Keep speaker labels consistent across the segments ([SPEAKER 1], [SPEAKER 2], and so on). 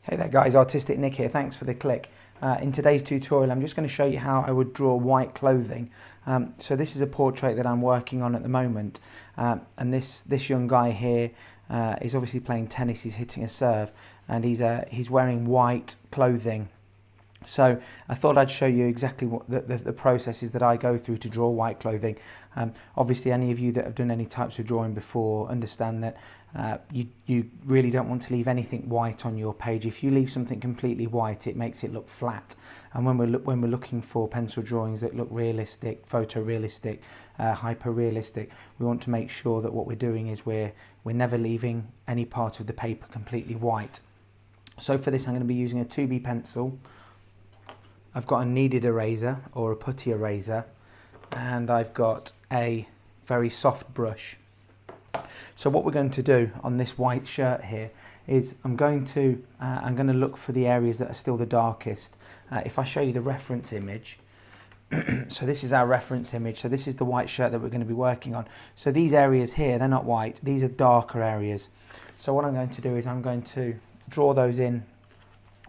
[SPEAKER 1] Hey there guys, Artistic Nick here, thanks for the click. In today's tutorial I'm just going to show you how I would draw white clothing. So this is a portrait that I'm working on at the moment, and this young guy here is obviously playing tennis. He's hitting a serve and he's wearing white clothing. So I thought I'd show you exactly what the processes that I go through to draw white clothing. Obviously any of you that have done any types of drawing before understand that you really don't want to leave anything white on your page. If you leave something completely white, it makes it look flat. And when we're looking for pencil drawings that look realistic, photorealistic, hyper-realistic, we want to make sure that what we're doing is we're never leaving any part of the paper completely white. So for this I'm going to be using a 2B pencil. I've got a kneaded eraser or a putty eraser, and I've got a very soft brush. So what we're going to do on this white shirt here is I'm going to look for the areas that are still the darkest. If I show you the reference image, so this is our reference image. So this is the white shirt that we're going to be working on. So these areas here, they're not white, these are darker areas. So what I'm going to do is I'm going to draw those in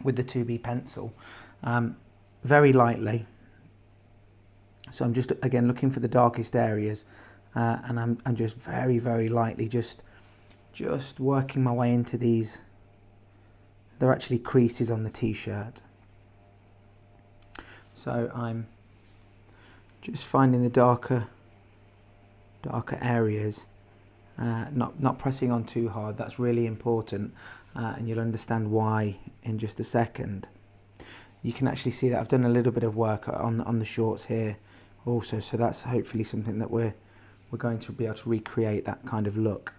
[SPEAKER 1] with the 2B pencil. Very lightly. So I'm just again looking for the darkest areas, and I'm just very lightly just working my way into these. They're actually creases on the t-shirt. So I'm just finding the darker areas, not pressing on too hard. That's really important, and you'll understand why in just a second. You can actually see that I've done a little bit of work on the shorts here also, so that's hopefully something that we're going to be able to recreate, that kind of look.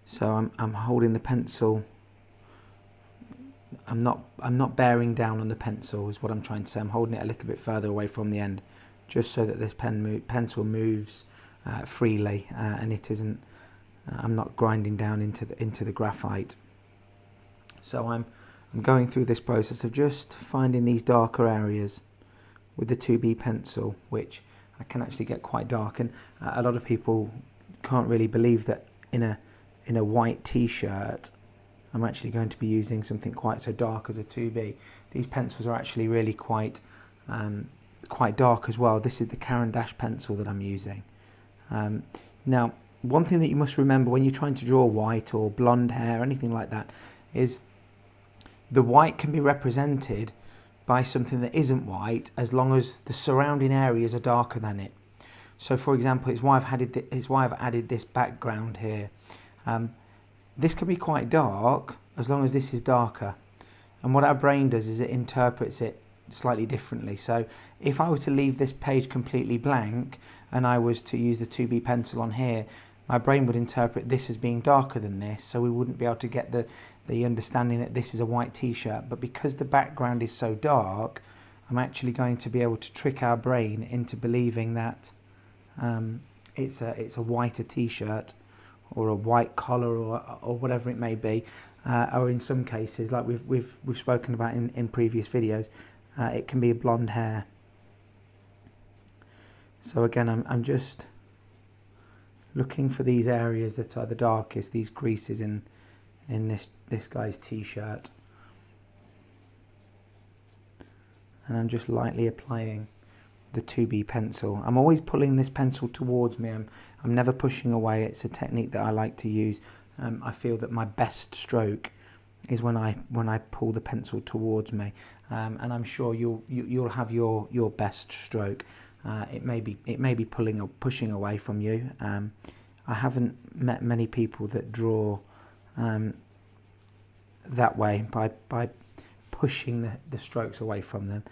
[SPEAKER 1] So I'm holding the pencil. I'm not bearing down on the pencil is what I'm trying to say. I'm holding it a little bit further away from the end, just so that this pencil moves freely, and it isn't. I'm not grinding down into the graphite. So I'm going through this process of just finding these darker areas with the 2B pencil, which I can actually get quite dark, and a lot of people can't really believe that in a white t-shirt I'm actually going to be using something quite so dark as a 2B. These pencils are actually really quite dark as well. This is the Caran D'ache pencil that I'm using. Now, one thing that you must remember when you're trying to draw white or blonde hair, anything like that, is the white can be represented by something that isn't white as long as the surrounding areas are darker than it. So for example, it's why I've added this background here. This can be quite dark as long as this is darker. And what our brain does is it interprets it slightly differently. So if I were to leave this page completely blank and I was to use the 2B pencil on here, my brain would interpret this as being darker than this, so we wouldn't be able to get the understanding that this is a white t-shirt. But because the background is so dark, I'm actually going to be able to trick our brain into believing that it's a whiter t-shirt or a white collar or whatever it may be, or in some cases, like we've spoken about in previous videos, it can be blonde hair. So again, I'm just looking for these areas that are the darkest, these creases in this guy's t-shirt, and I'm just lightly applying the 2B pencil. I'm always pulling this pencil towards me. I'm never pushing away. It's a technique that I like to use. I feel that my best stroke is when I pull the pencil towards me, and I'm sure you'll have your best stroke. It may be pulling or pushing away from you. I haven't met many people that draw that way by pushing the strokes away from them,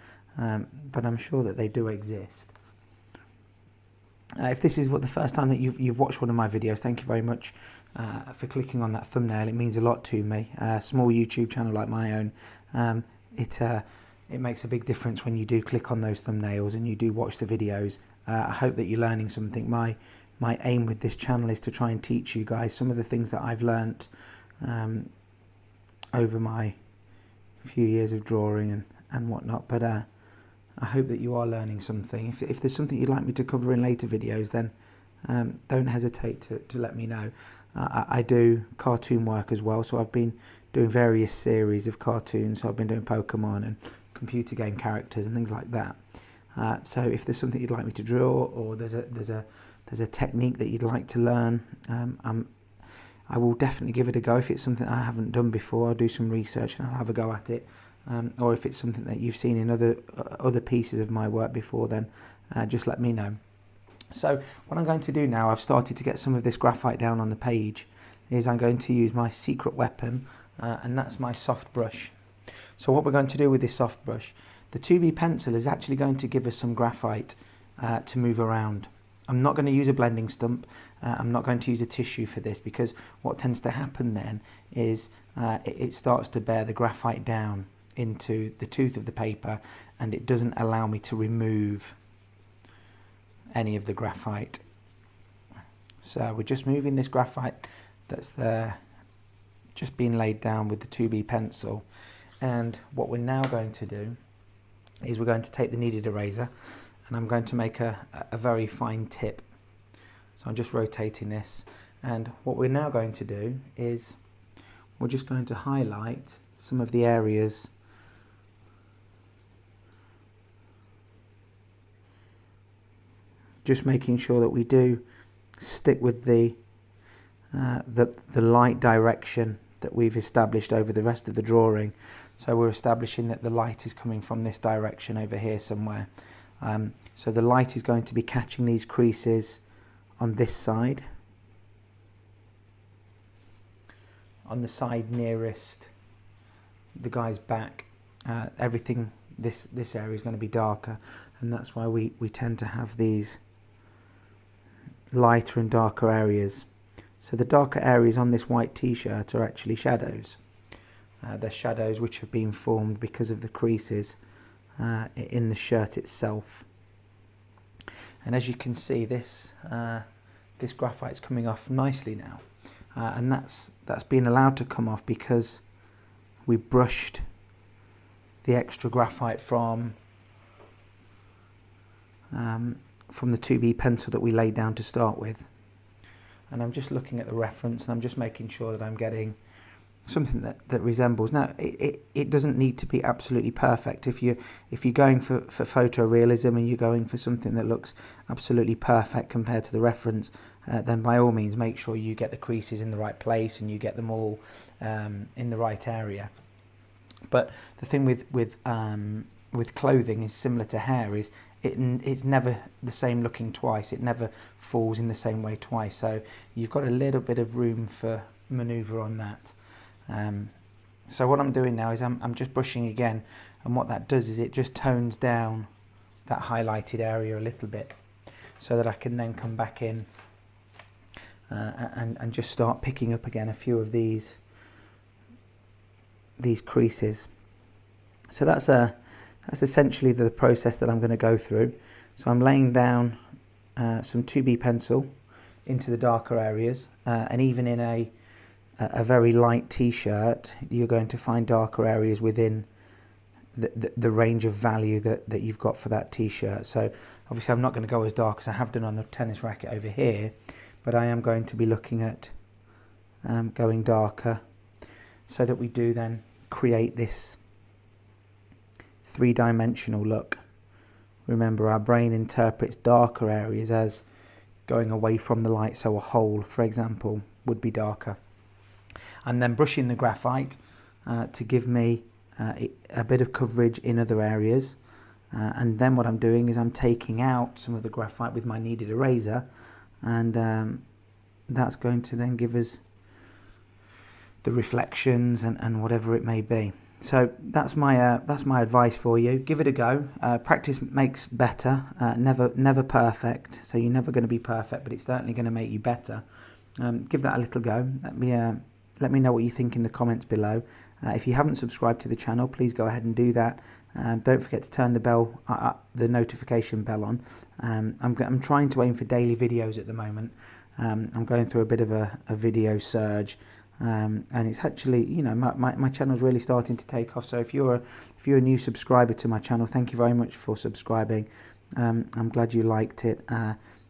[SPEAKER 1] but I'm sure that they do exist. If this is the first time that you've watched one of my videos, thank you very much for clicking on that thumbnail. It means a lot to me. A small YouTube channel like my own, it makes a big difference when you do click on those thumbnails and you do watch the videos. I hope that you're learning something. My aim with this channel is to try and teach you guys some of the things that I've learnt over my few years of drawing and whatnot. But I hope that you are learning something. If there's something you'd like me to cover in later videos, then don't hesitate to let me know. I do cartoon work as well, so I've been doing various series of cartoons. So I've been doing Pokemon and computer game characters and things like that. So if there's something you'd like me to draw, or there's a technique that you'd like to learn, I will definitely give it a go. If it's something I haven't done before, I'll do some research and I'll have a go at it. Or if it's something that you've seen in other pieces of my work before, then just let me know. So what I'm going to do now, I've started to get some of this graphite down on the page, is I'm going to use my secret weapon, and that's my soft brush. So what we're going to do with this soft brush, the 2B pencil is actually going to give us some graphite to move around. I'm not going to use a blending stump. I'm not going to use a tissue for this, because what tends to happen then is it starts to bear the graphite down into the tooth of the paper, and it doesn't allow me to remove any of the graphite. So we're just moving this graphite that's there, just being laid down with the 2B pencil. And what we're now going to do is we're going to take the kneaded eraser, and I'm going to make a very fine tip. So I'm just rotating this, and what we're now going to do is we're just going to highlight some of the areas just making sure that we do stick with the light direction that we've established over the rest of the drawing. So we're establishing that the light is coming from this direction over here somewhere. So the light is going to be catching these creases on this side, on the side nearest the guy's back. Everything, this area is going to be darker, and that's why we tend to have these lighter and darker areas. So the darker areas on this white t-shirt are actually shadows. They're shadows which have been formed because of the creases in the shirt itself. And as you can see, this graphite's coming off nicely now, and that's been allowed to come off because we brushed the extra graphite from the 2B pencil that we laid down to start with. And I'm just looking at the reference, and I'm just making sure that I'm getting something that resembles. Now it doesn't need to be absolutely perfect. If you're going for photorealism and you're going for something that looks absolutely perfect compared to the reference, then by all means make sure you get the creases in the right place and you get them all in the right area. But the thing with clothing is similar to hair, is it's never the same looking twice. It never falls in the same way twice. So you've got a little bit of room for manoeuvre on that. So what I'm doing now is I'm just brushing again, and what that does is it just tones down that highlighted area a little bit, so that I can then come back in and just start picking up again a few of these creases. So that's essentially the process that I'm going to go through. So I'm laying down some 2B pencil into the darker areas, and even in a very light t-shirt, you're going to find darker areas within the range of value that you've got for that t-shirt. So obviously I'm not going to go as dark as I have done on the tennis racket over here, but I am going to be looking at going darker, so that we do then create this three-dimensional look. Remember, our brain interprets darker areas as going away from the light, so a hole, for example, would be darker. And then brushing the graphite to give me a bit of coverage in other areas, and then what I'm doing is I'm taking out some of the graphite with my kneaded eraser, and that's going to then give us the reflections and whatever it may be. So that's my advice for you. Give it a go. Practice makes better. Never perfect. So you're never going to be perfect, but it's certainly going to make you better. Give that a little go. Let me know what you think in the comments below. If you haven't subscribed to the channel, please go ahead and do that. Don't forget to turn the notification bell on. I'm trying to aim for daily videos at the moment. I'm going through a bit of a video surge. And it's actually, my channel's really starting to take off. So if you're a new subscriber to my channel, thank you very much for subscribing. I'm glad you liked it.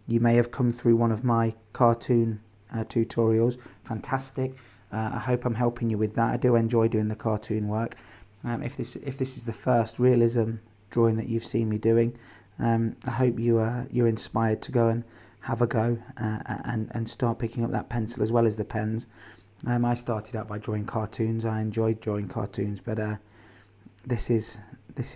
[SPEAKER 1] You may have come through one of my cartoon tutorials. Fantastic. I hope I'm helping you with that. I do enjoy doing the cartoon work. If this is the first realism drawing that you've seen me doing, I hope you're inspired to go and have a go and start picking up that pencil as well as the pens. I started out by drawing cartoons. I enjoyed drawing cartoons, but this is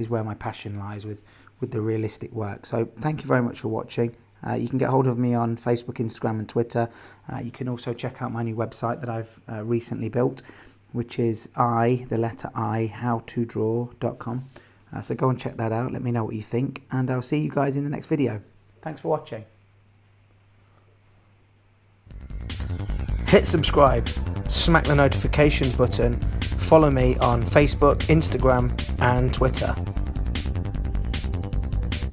[SPEAKER 1] where my passion lies with the realistic work. So thank you very much for watching. You can get hold of me on Facebook, Instagram and Twitter. You can also check out my new website that I've recently built, which is howtodraw.com. So go and check that out. Let me know what you think, and I'll see you guys in the next video. Thanks for watching. Hit subscribe, smack the notifications button, follow me on Facebook, Instagram and Twitter.